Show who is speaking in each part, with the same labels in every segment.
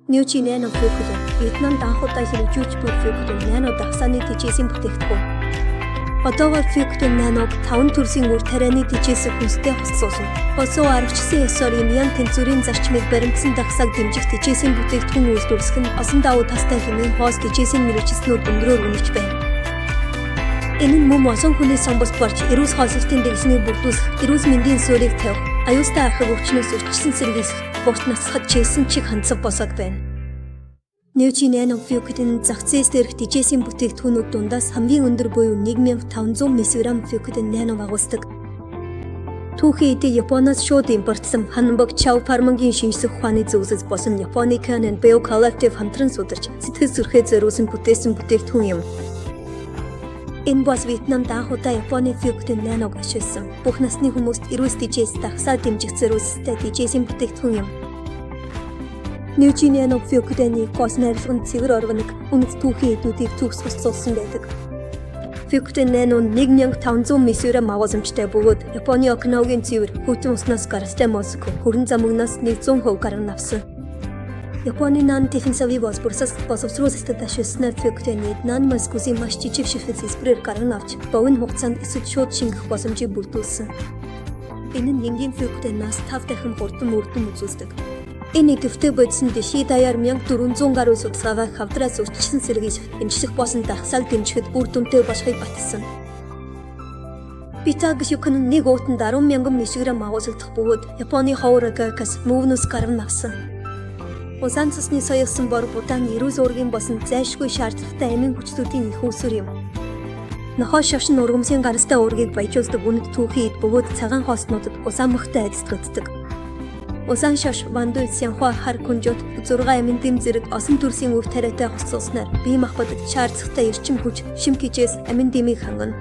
Speaker 1: Ньючи нано фүкүдэ Вьетнамд анхудаа хэрэгжүүлж буй фүкүдэ нано дагсааны тэжээсийн бүтээгдэхүүн. Одоогоор фүкүдэ наног 5 төрлийн үр тарианы тэжээс хүнстэй хослуулсан. Осоо аргачлсан ёсоор Индиан тэнцвэрийн зарчмыг баримтсан дагсааг дэмжих тэжээсийн бүтээгдэхүүн үйлдвэрлэх нь осон давуу тастай хэмээн хоос тэжээсийн мэргэжилтнүүд өндрөөр үнэлж байна. Энэ нь мөн олон хүний самбас болж эрүүс хооллолтын дэглэмийг бүрдүүлэх, эрүүс мэндийн суурийг тавих, аюултай архаг өвчнөөс өчсөн сэргийлэх, урт насхад чийсэн чиг хандсав босог байна. Ньючи нано фүкүдэн зах зээлс дээрх тэжээсийн бүтээгдэхүүнүүд дундаас хамгийн өндөр буюу 1500 мг фүкүдэн нано агуулдаг. Түүхийн эдийн Японоос шууд импортлсон Hanbok Chow Pharma-гийн шинжлэх ухааны зөвлөс босон Японы Canon Bio Collective хамтран сударч сэтгэл зүрхээ зориулсан бүтээсэн бүтээгдэхүүн юм. Энэ бас Вьетнамд анхудаа Японы фүкүдэн наног ашигласан. Бүх насны хүмүүст эрүүс тэжээс дагсаа дэмжих зориулалттай тэжээсийн бүтээгдэхүүн юм. Ньючи нано фүкүдэний космерлгэн цэвэр органик үнэт түүхийн эдүүдийг төгс хослуулсан байдаг. Фүкүдэн нано 1500 мг агуулмжтай бөгөөд Японы Окинавагийн цэвэр хүйтэн уснаас гаралтай мозг хүрэн замагнаас 100% гарган авсан. Японы нан дефенсиви боловсруулалт боловсруулалтад ашигласан фүкүдэний нан мозгүсийн маш жижиг ширхэг хэлбэрээр гарган авч бовын хугацаанд эсвэл шууд шингэх боломжийг бүрдүүлсэн. Энэ нь энгийн фүкүдэнээс 5 дахин хурдан үрдэн үзүүлдэг. Энэ идэвхтэй бодсон дэши даяар 1400 гаруй судалгаагаа хавдраас өчсөн сэргийлэх, эмчлэх босон дагсааг дэмжихэд үр дүнтэй болохыг баталсан. Питаг шүкэн нэг уутанд 10,000 мг агуулгадах бөгөөд Японы ховор агакас мөвнөс гарган авсан. Усан цусны соёлсон бор будаан эрүүл уургийн босон зайлшгүй шаардлагатай амин хүчлүүдийн их үүсвэр юм. Нохоо шавшин ургамлын гаралтай уургийг баяжуулдаг үнэт түүхийн эд бөгөөд цагаан хооснуудад усан мөхтэй адилтгагддаг. Усан шавш вандуй сянхуа хар күнжот 6 амин дэм зэрэг осон төрлийн үр тариатай хослуулснаар бие махбодод шаардлагатай эрчим хүч, шим хичээс амин дэмийг хангана.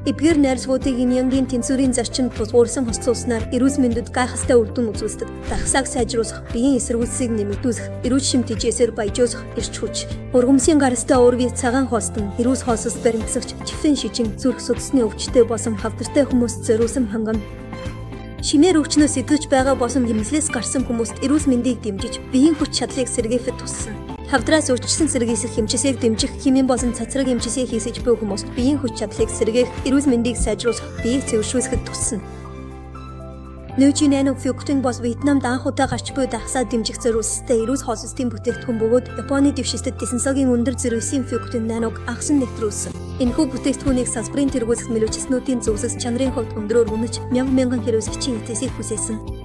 Speaker 1: Эдгээр найрсгуудыг Индиангийн тэнцвэрийн зарчимд тулгуурсан хослуулснаар эрүүл мэндэд гайхалтай үр дүн үзүүлдэг. Дагсааг сайжруулах, биеийн эсэргүүцлийг нэмэгдүүлэх, эрүүл шим тэжээсээр баяжуулах эрч хүч. Ургамлын гаралтай уургийг цагаан хоолтон, эрүүл хоолсос баримтсагч, чихрийн шижин, зүрх судасны өвчтөй босон хавдартай хүмүүст зориулсан хангана. Шимээр өвчнөөс эдгэж байгаа босон гэмслээс гарсан хүмүүст эрүүл мэндийг дэмжиж, биеийн хүч чадлыг сэргээхэд туссан. Хавдраас өчсөн сэргийлэх хэмжээсийг дэмжих, хэмээн болон цацраг хэмжээсийг хийсэж буй хүмүүст биеийн хүч чадлыг сэргээх, эрүүл мэндийг сайжруулах, биеийг цэвэршүүлэхэд туссан. Ньючи нано фүкүдэн бас Вьетнамд анх удаа гарч буй дагсаа дэмжих зориулалттай эрүүл хооллолтын бүтээгдэхүүн бөгөөд Японы дэвшилтэд тесенсогийн өндөр зэрэглэлийн фүкүдэн наног анхсан нэвтрүүлсэн. Энэхүү бүтээгдэхүүнийг салбарын тэргуулах мэргэжилтнүүдийн зөвлөс чанарын хувьд өндрөөр үнэж мянган хэрэглэгчийн эцэсийг хүсээсэн.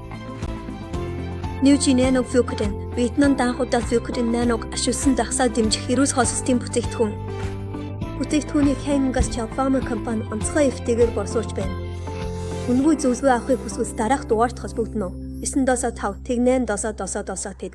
Speaker 1: Ньючи нано фүкүдэн Вьетнамд анх удаа фүкүдэн наног ашигласан дагсаа дэмжих эрүүл хооллолтын бүтээгдэхүүн. Бүтээгдэхүүнийг Hanbok Chow Pharma компани онцгой эвтэйгээр боловсруулж байна. Үнэгүй зөвлөгөө авахыг хүсвэл дараах дугаарт холбогдно. 975 877 777 тэд